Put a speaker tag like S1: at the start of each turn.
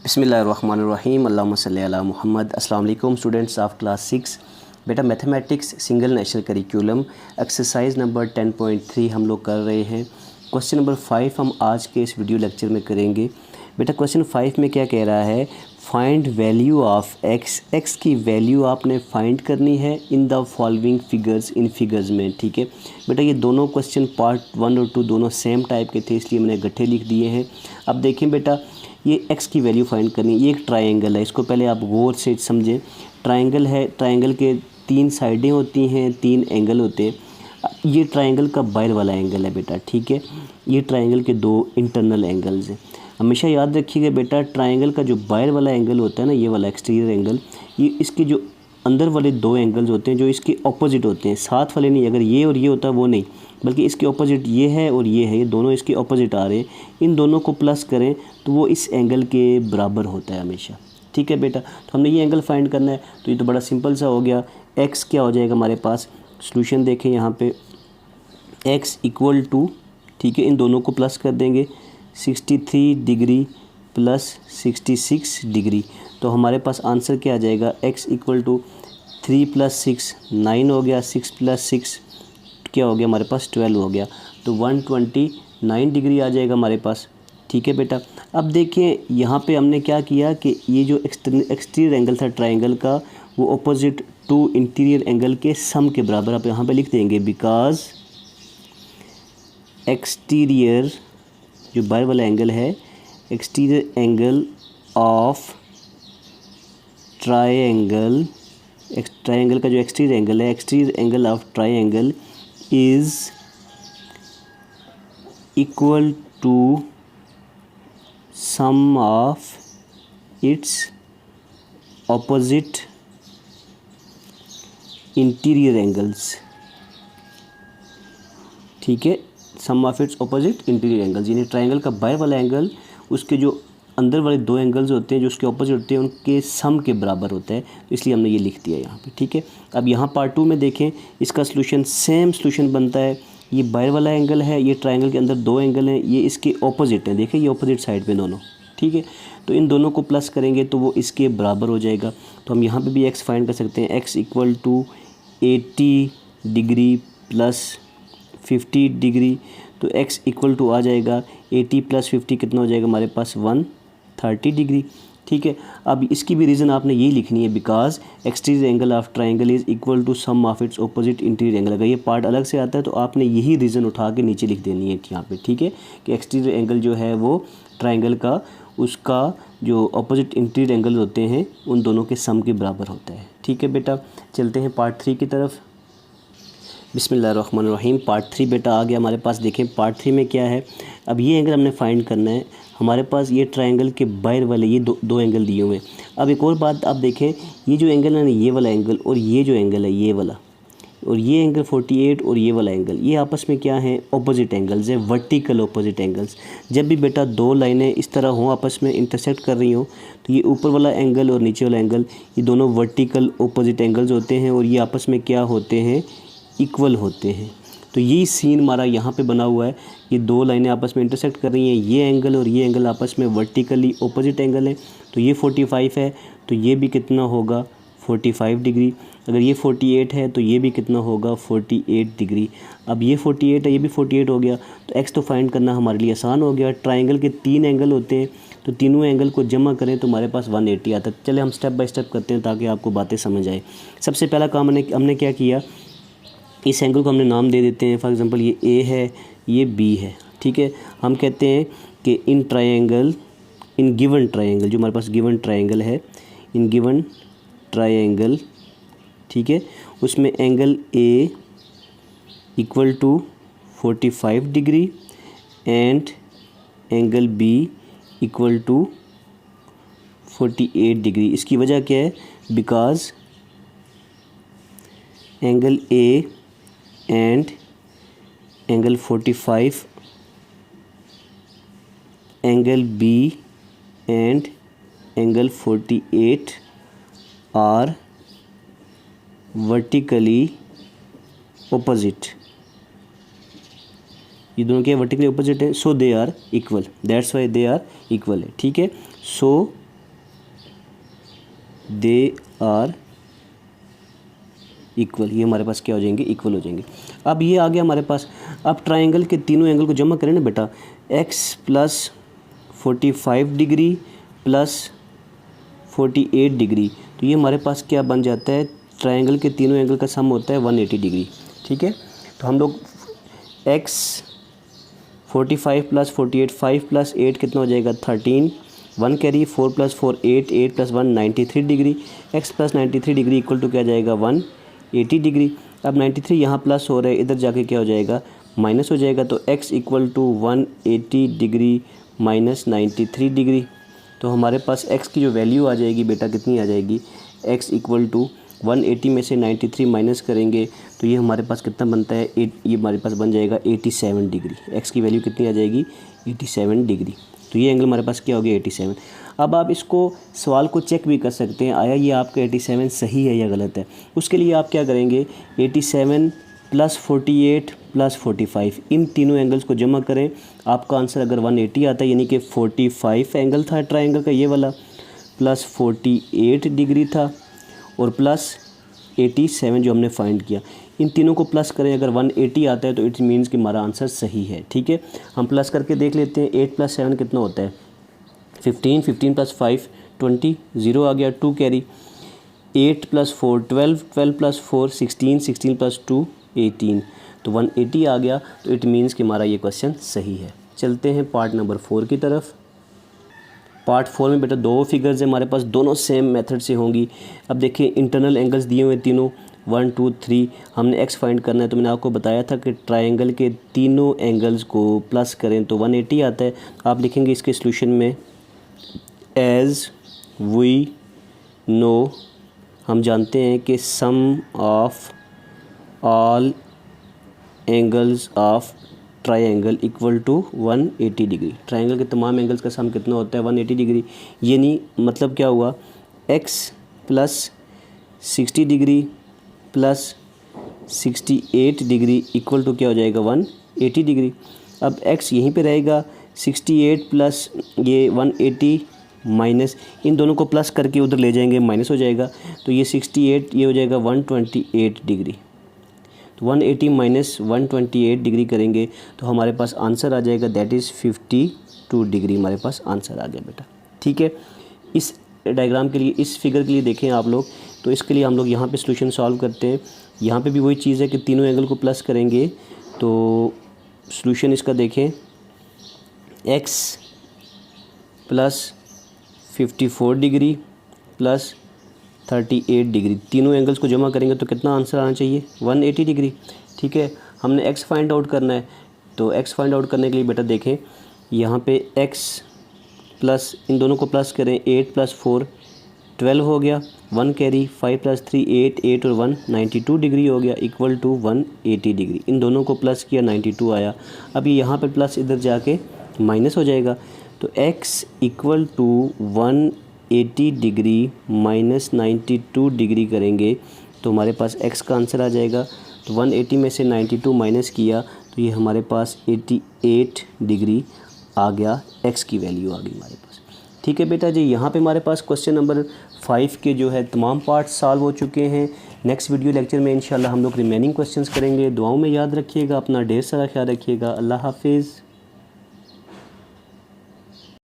S1: बिस्मिल्लाहिर्रहमानिर्रहीम अल्लाहुम्मा सल्ली अला मुहम्मद। अस्सलाम वालेकुम स्टूडेंट्स ऑफ क्लास 6। बेटा mathematics single national curriculum exercise number 10.3 हम लोग कर रहे हैं। क्वेश्चन नंबर 5 हम आज के इस वीडियो लेक्चर में करेंगे। बेटा क्वेश्चन 5 में क्या कह रहा है, find value of x. X की वैल्यू आपने फाइंड करनी है in the following figures, in figures में। ठीक है बेटा, ये दोनों क्वेश्चन पार्ट 1 और 2 दोनों सेम टाइप के थे, इसलिए मैंने इकट्ठे लिख दिए हैं। अब देखें बेटा, ये x की वैल्यू फाइंड करनी है। ये एक ट्रायंगल है, इसको पहले आप गौर से समझें। ट्रायंगल है, ट्रायंगल के 3 साइडें होती हैं, 3 एंगल होते हैं। ये ट्रायंगल का बाहर वाला एंगल है बेटा, ठीक है। ये ट्रायंगल के 2 इंटरनल एंगल्स हैं। हमेशा याद रखिएगा बेटा, ट्रायंगल का जो बाहर वाला एंगल होता है ना, ये वाला एक्सटीरियर एंगल, ये इसके जो अंदर वाले 2 एंगल्स होते हैं जो इसके ऑपोजिट होते हैं, साथ वाले नहीं। अगर ये और ये होता है वो नहीं, बल्कि इसके ऑपोजिट ये है और ये है, ये दोनों इसके ऑपोजिट आ रहे हैं। इन दोनों को प्लस करें तो वो इस एंगल के बराबर होता है हमेशा, ठीक है बेटा। तो हमने ये एंगल फाइंड करना है, तो ये तो बड़ा सिंपल सा हो गया। एक्स क्या हो जाएगा हमारे पास, सॉल्यूशन देखें यहाँ पे, एक्स इक्वल टू, ठीक है, इन दोनों को प्लस कर देंगे, 63 डिग्री प्लस 66 डिग्री। तो हमारे पास आंसर क्या आ जाएगा, एक्स इक्वल टू 3 + 6 9 हो गया, 6 + 6 क्या हो गया हमारे पास 12 हो गया। तो 129 डिग्री आ जाएगा हमारे पास, ठीक है बेटा। अब देखिए यहाँ पे हमने क्या किया कि ये जो एक्सटीरियर एंगल था ट्रायंगल का, वो अपोजिट टू इंटीरियर एंगल के सम के बराबर। आप यहाँ पे लिख देंगे, बिकॉज एक्सटीरियर जो बाहर वाला एंगल है, exterior angle of triangle, triangle का जो एक्सटीरियर एंगल है, exterior angle of triangle is equal to sum of its opposite interior angles, ठीक है। Sum of its opposite interior angles, यानी ट्रायंगल का बाहर वाला एंगल उसके जो अंदर वाले 2 एंगल्स होते हैं जो उसके ऑपोजिट होते हैं, उनके सम के बराबर होता है। तो इसलिए हमने ये लिख दिया यहाँ पे, ठीक है। अब यहाँ पार्ट 2 में देखें, इसका सॉल्यूशन सेम सॉल्यूशन बनता है। ये बाहर वाला एंगल है, ये ट्रायंगल के अंदर 2 एंगल हैं, ये इसके ऑपोजिट हैं, देखिए ये ऑपोजिट साइड पे दोनों, ठीक है। तो इन दोनों को प्लस करेंगे तो वो इसके बराबर हो जाएगा। तो हम यहाँ पर भी एक्स फाइंड कर सकते हैं, X equal to 80 degree plus 50 degree. तो x इक्वल टू आ जाएगा 80 + 50 कितना हो जाएगा हमारे पास 130 डिग्री, ठीक है। अब इसकी भी रीज़न आपने यही लिखनी है, because exterior angle of triangle is equal to sum of its opposite interior angle. अगर ये पार्ट अलग से आता है तो आपने यही रीज़न उठा के नीचे लिख देनी है यहाँ पे, ठीक है, कि एक्सटीरियर एंगल जो है वो ट्रायंगल का, उसका जो ऑपोजिट इंटीरियर एंगल होते हैं उन दोनों के सम के बराबर होता है, ठीक है बेटा। चलते हैं पार्ट 3 की तरफ। बिस्मिल्लाहिर्रहमानिर्रहीम। पार्ट 3 बेटा आ गया हमारे पास। देखें पार्ट 3 में क्या है, अब ये एंगल हमने फाइंड करना है। हमारे पास ये ट्रायंगल के बाहर वाले ये दो एंगल दिए हुए हैं। अब एक और बात आप देखें, ये जो एंगल है ना, ये वाला एंगल और ये जो एंगल है ये वाला, और ये एंगल 48 और ये वाला एंगल, ये आपस में क्या है, ऑपोजिट एंगल्स है, वर्टिकल ऑपोजिट एंगल्स। जब भी बेटा 2 लाइनें इस तरह हों, आपस में इंटरसेक्ट कर रही हों, तो ये ऊपर वाला एंगल और नीचे वाला एंगल, ये दोनों वर्टिकल ऑपोजिट एंगल्स होते हैं और ये आपस में क्या होते हैं, इक्वल होते हैं। तो यही सीन हमारा यहाँ पे बना हुआ है, ये 2 लाइनें आपस में इंटरसेक्ट कर रही हैं, ये एंगल और ये एंगल आपस में वर्टिकली ऑपोजिट एंगल है। तो ये 45 है तो ये भी कितना होगा, 45 डिग्री। अगर ये 48 है तो ये भी कितना होगा, 48 डिग्री। अब ये 48 है, ये भी 48 हो गया। तो एक्स तो फाइंड करना हमारे लिए आसान हो गया। ट्रायंगल के 3 एंगल होते हैं, तो तीनों एंगल को जमा करें तो हमारे पास 180 आता है। चले हम स्टेप बाय स्टेप करते हैं ताकि आपको बातें समझ आए। सबसे पहला काम हमने क्या किया, इस एंगल को हमने नाम दे देते हैं। फॉर एग्जांपल ये ए है, ये बी है, ठीक है। हम कहते हैं कि in triangle, in given triangle, जो हमारे पास गिवन ट्रायंगल है, इन गिवन ट्रायंगल, ठीक है, उसमें angle A equal to 45 degree and angle B equal to 48 degree. इसकी वजह क्या है, because angle A and angle 45, angle B and angle 48 are vertically opposite। ये दोनों क्या वर्टिकली ऑपोजिट है, so they are equal, that's why they are equal है, ठीक है। सो दे आर इक्वल, ये हमारे पास क्या हो जाएंगे, इक्वल हो जाएंगे। अब ये आ गया हमारे पास। अब ट्रायंगल के तीनों एंगल को जमा करें ना बेटा, x plus 45 degree plus 48 degree, तो ये हमारे पास क्या बन जाता है, ट्रायंगल के तीनों एंगल का सम होता है 180 डिग्री। ठीक है, तो हम लोग x 45 प्लस 48, 5 प्लस 8 कितना हो जाएगा 13, 1 carry, 4 plus 4 8, 8 plus 1 93 degree, x plus 93 degree equal to क्या जाएगा 180 डिग्री। अब 93 यहाँ प्लस हो रहा है, इधर जाके क्या हो जाएगा माइनस हो जाएगा, तो x equal to 180 degree minus 93 degree. तो हमारे पास x की जो वैल्यू आ जाएगी बेटा कितनी आ जाएगी, x इक्वल टू 180 में से 93 माइनस करेंगे तो ये हमारे पास कितना बनता है, ये हमारे पास बन जाएगा 87 डिग्री। x की वैल्यू कितनी आ जाएगी 87 डिग्री। तो ये एंगल हमारे पास क्या हो गया 87। अब आप इसको सवाल को चेक भी कर सकते हैं, आया ये आपका 87 सही है या गलत है। उसके लिए आप क्या करेंगे, 87 प्लस 48 प्लस 45 इन तीनों एंगल्स को जमा करें, आपका आंसर अगर 180 आता है, यानी कि 45 एंगल था ट्रायंगल का ये वाला, प्लस 48 डिग्री था और प्लस 87 जो हमने फाइंड किया, इन तीनों को प्लस करें, अगर 180 आता है तो इट मीन्स कि हमारा आंसर सही है। ठीक है, हम प्लस करके देख लेते हैं। 8 प्लस 7 कितना होता है 15, 15 प्लस 5 20, 0 आ गया, 2 कैरी, 8 प्लस 4 12, 12 प्लस 4 16, 16 प्लस 2 18, तो 180 आ गया। तो इट मीन्स कि हमारा ये क्वेश्चन सही है। चलते हैं पार्ट नंबर 4 की तरफ। पार्ट 4 में बेटा दो फिगर्स हैं हमारे पास, दोनों सेम मेथड से होंगी। अब देखिए इंटरनल एंगल्स दिए हुए तीनों 1 2 3, हमने x फाइंड करना है। तो मैंने आपको बताया था कि ट्रायंगल के तीनों एंगल्स को प्लस करें तो 180 आता है। आप लिखेंगे इसके सॉल्यूशन में, एज वी नो, हम जानते हैं कि sum of all angles of triangle equal to 180 डिग्री। ट्रायंगल के तमाम एंगल्स का सम कितना होता है 180 डिग्री। ये नहीं मतलब क्या हुआ, x plus 60 degree plus 68 degree equal to क्या हो जाएगा 180 डिग्री। अब x यहीं पे रहेगा, 68 प्लस ये 180 माइनस, इन दोनों को प्लस करके उधर ले जाएंगे माइनस हो जाएगा, तो ये 68 ये हो जाएगा 128 डिग्री। तो 180 माइनस 128 डिग्री करेंगे तो हमारे पास आंसर आ जाएगा, दैट इज़ 52 डिग्री हमारे पास आंसर आ गया बेटा। ठीक है, इस डायग्राम के लिए, इस फिगर के लिए देखें आप लोग, तो इसके लिए हम लोग यहाँ पे सॉल्यूशन सॉल्व करते हैं। यहाँ पे भी वही चीज़ है कि तीनों एंगल को प्लस करेंगे तो सॉल्यूशन इसका देखें, x plus 54 degree plus 38 degree, तीनों एंगल्स को जमा करेंगे तो कितना आंसर आना चाहिए 180 डिग्री। ठीक है, हमने x फाइंड आउट करना है, तो x फाइंड आउट करने के लिए बेटा देखें यहाँ पे x प्लस, इन दोनों को प्लस करें, 8 प्लस 4 12 हो गया, 1 कैरी, 5 प्लस 3 8, 8 और 1 92 डिग्री हो गया इक्वल टू 180 डिग्री। इन दोनों को प्लस किया 92 आया। अभी यहाँ पे प्लस इधर जाके माइनस हो जाएगा, तो x equal to 180 degree minus 92 degree करेंगे तो हमारे पास x का आंसर आ जाएगा। तो 180 में से 92 माइनस किया तो ये हमारे पास 88 डिग्री आ गया, x की वैल्यू आ गई हमारे पास। ठीक है बेटा जी, यहाँ पे हमारे पास क्वेश्चन नंबर 5 के जो है तमाम पार्ट सॉल्व हो चुके हैं। नेक्स्ट वीडियो लेक्चर में इंशाल्लाह हम लोग रिमेनिंग क्वेश्चंस करेंगे। दुआओं में याद रखिएगा, अपना ढेर सारा ख्याल रखिएगा। अल्लाह हाफिज़।